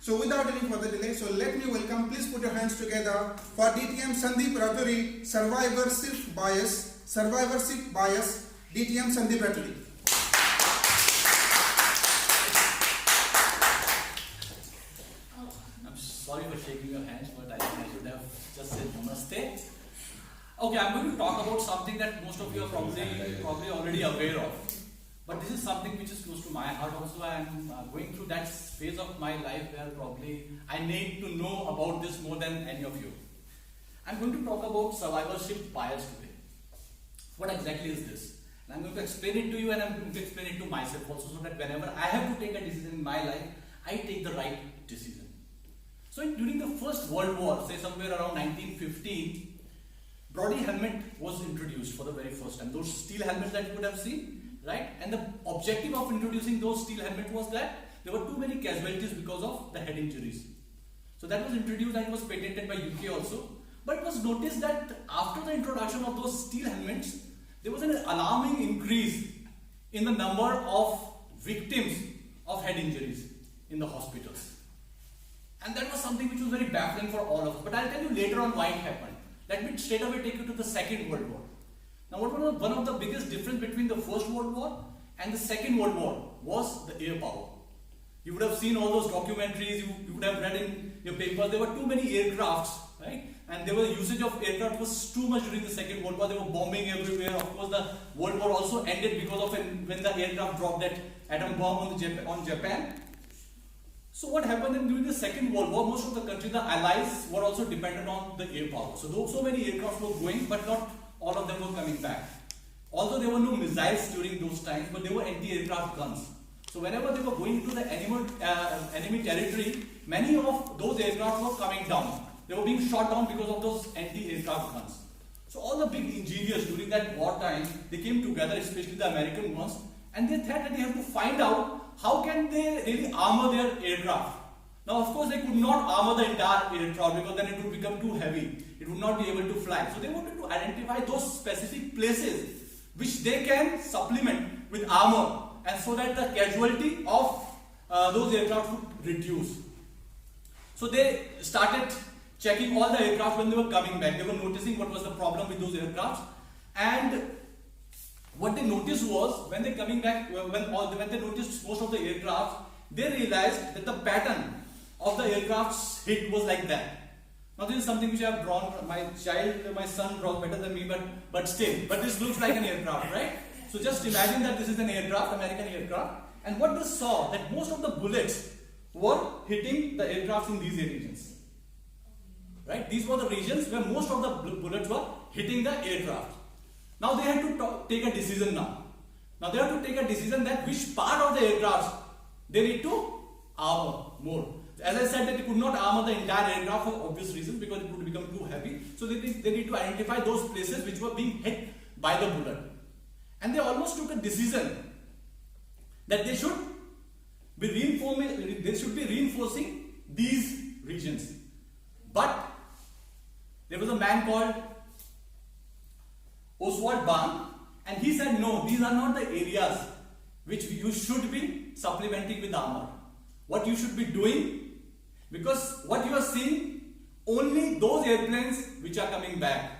So without any further delay, so let me welcome, please put your hands together for DTM Sandeep Raturi, Survivorship Bias, DTM Sandeep Raturi. I'm sorry for shaking your hands, but I think I should have just said namaste. Okay, I'm going to talk about something that most of you are probably already aware of. But this is something which is close to my heart also. I'm going through that phase of my life where probably I need to know about this more than any of you. I'm going to talk about survivorship bias today. What exactly is this? And I'm going to explain it to you, and I'm going to explain it to myself also, so that whenever I have to take a decision in my life, I take the right decision. So during the First World War, say somewhere around 1915, body helmet was introduced for the very first time. Those steel helmets that you would have seen. Right? And the objective of introducing those steel helmets was that there were too many casualties because of the head injuries. So that was introduced and it was patented by UK also. But it was noticed that after the introduction of those steel helmets, there was an alarming increase in the number of victims of head injuries in the hospitals. And that was something which was very baffling for all of us. But I'll tell you later on why it happened. Let me straight away take you to the Second World War. Now, what was one of the biggest difference between the First World War and the Second World War was the air power. You would have seen all those documentaries, you would have read in your papers, there were too many aircrafts, right? And there was usage of aircraft was too much during the Second World War. They were bombing everywhere. Of course, the World War also ended because of when the aircraft dropped that atom bomb on Japan. So what happened during the Second World War, most of the countries, the allies, were also dependent on the air power. So many aircraft were going, but not all of them were coming back. Although there were no missiles during those times, but there were anti-aircraft guns. So whenever they were going into the enemy territory, many of those aircraft were coming down. They were being shot down because of those anti-aircraft guns. So all the big engineers during that wartime, they came together, especially the American ones, and they thought that they have to find out how can they really armor their aircraft. Now, of course, they could not armor the entire aircraft because then it would become too heavy. It would not be able to fly. So they wanted to identify those specific places which they can supplement with armor, and so that the casualty of those aircraft would reduce. So they started checking all the aircraft when they were coming back. They were noticing what was the problem with those aircraft, and what they noticed was when they're coming back, when they noticed most of the aircraft, they realized that the pattern of the aircraft's hit was like that. Now this is something which I have drawn. My son draws better than me, but this looks like an aircraft, right? So just imagine that this is an aircraft, American aircraft, and what they saw that most of the bullets were hitting the aircraft in these regions, right? These were the regions where most of the bullets were hitting the aircraft. Now they had to take a decision now. Now they have to take a decision that which part of the aircraft they need to armor more. As I said, that they could not armor the entire aircraft for obvious reasons because it would become too heavy. So they need to identify those places which were being hit by the bullet. And they almost took a decision that they should be reinforcing these regions. But there was a man called Oswald Bahn, and he said, no, these are not the areas which you should be supplementing with armor. What you should be doing, because what you are seeing, only those airplanes which are coming back.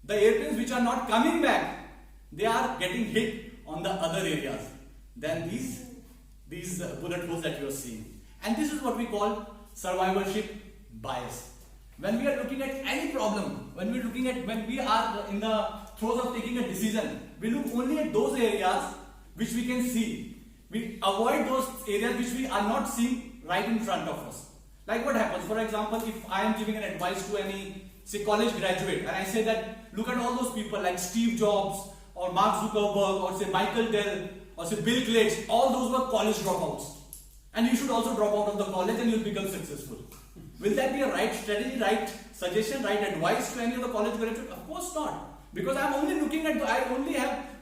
The airplanes which are not coming back, they are getting hit on the other areas than these bullet holes that you are seeing. And this is what we call survivorship bias. When we are looking at any problem, when we are in the throes of taking a decision, we look only at those areas which we can see. We avoid those areas which we are not seeing right in front of us. Like what happens, for example, if I am giving an advice to any, say, college graduate, and I say that, look at all those people like Steve Jobs, or Mark Zuckerberg, or say Michael Dell, or say Bill Gates, all those were college dropouts. And you should also drop out of the college and you'll become successful. Will that be a right strategy, right suggestion, right advice to any of the college graduates? Of course not. Because I'm only looking at,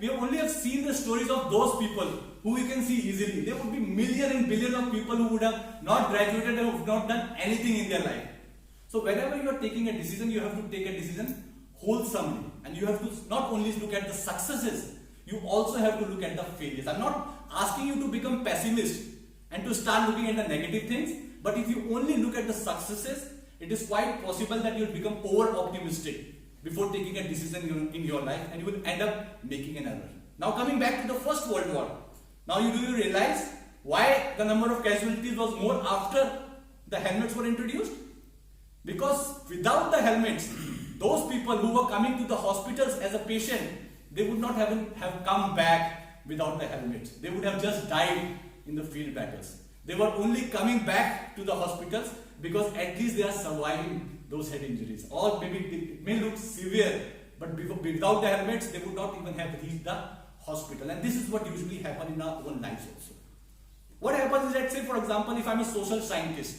we only have seen the stories of those people who we can see easily. There would be millions and billions of people who would have not graduated and who have not done anything in their life. So whenever you are taking a decision, you have to take a decision wholesomely. And you have to not only look at the successes, you also have to look at the failures. I'm not asking you to become pessimist and to start looking at the negative things. But if you only look at the successes, it is quite possible that you will become over optimistic before taking a decision in your life, and you will end up making an error. Now coming back to the First World War. Now do you realize why the number of casualties was more after the helmets were introduced? Because without the helmets, those people who were coming to the hospitals as a patient, they would not have come back without the helmets. They would have just died in the field battles. They were only coming back to the hospitals because at least they are surviving those head injuries. Or maybe it may look severe, but without the helmets, they would not even have reached the hospital. And this is what usually happens in our own lives also. What happens is, let's say for example, if I'm a social scientist,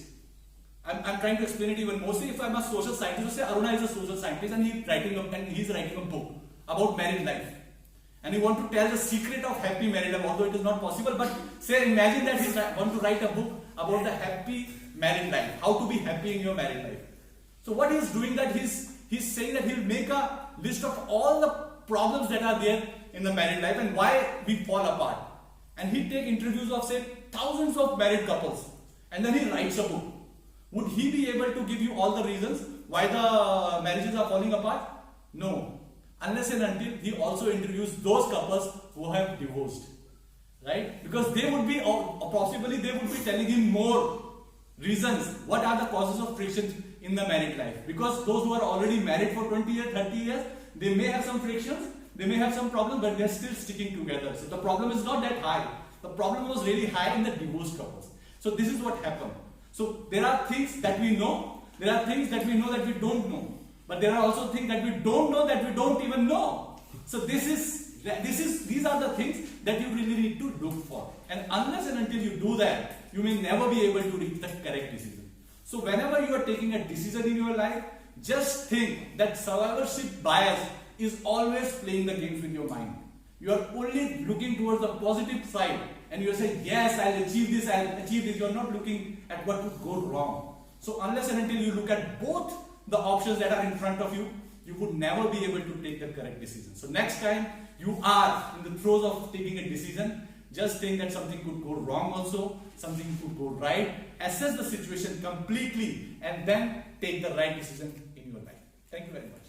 I'm trying to explain it even more. Say if I'm a social scientist, say Aruna is a social scientist and he's writing a book about married life. And you want to tell the secret of happy married life, although it is not possible, but say imagine that he want to write a book about the happy married life, how to be happy in your married life. So what he is doing, that he's saying that he'll make a list of all the problems that are there in the married life and why we fall apart. And he take interviews of say thousands of married couples and then he writes a book. Would he be able to give you all the reasons why the marriages are falling apart? No. Unless and until he also interviews those couples who have divorced. Right? Because they would be, or possibly they would be telling him more reasons. What are the causes of frictions in the married life? Because those who are already married for 20 years, 30 years, they may have some frictions, they may have some problems, but they are still sticking together. So the problem is not that high. The problem was really high in the divorced couples. So this is what happened. So there are things that we know, there are things that we know that we don't know. But there are also things that we don't know that we don't even know. So these are the things that you really need to look for. And unless and until you do that, you may never be able to reach the correct decision. So whenever you are taking a decision in your life, just think that survivorship bias is always playing the games with your mind. You are only looking towards the positive side and you are saying, yes, I'll achieve this, I'll achieve this. You are not looking at what could go wrong. So unless and until you look at both the options that are in front of you, you would never be able to take the correct decision. So next time you are in the throes of taking a decision, just think that something could go wrong also, something could go right. Assess the situation completely and then take the right decision in your life. Thank you very much.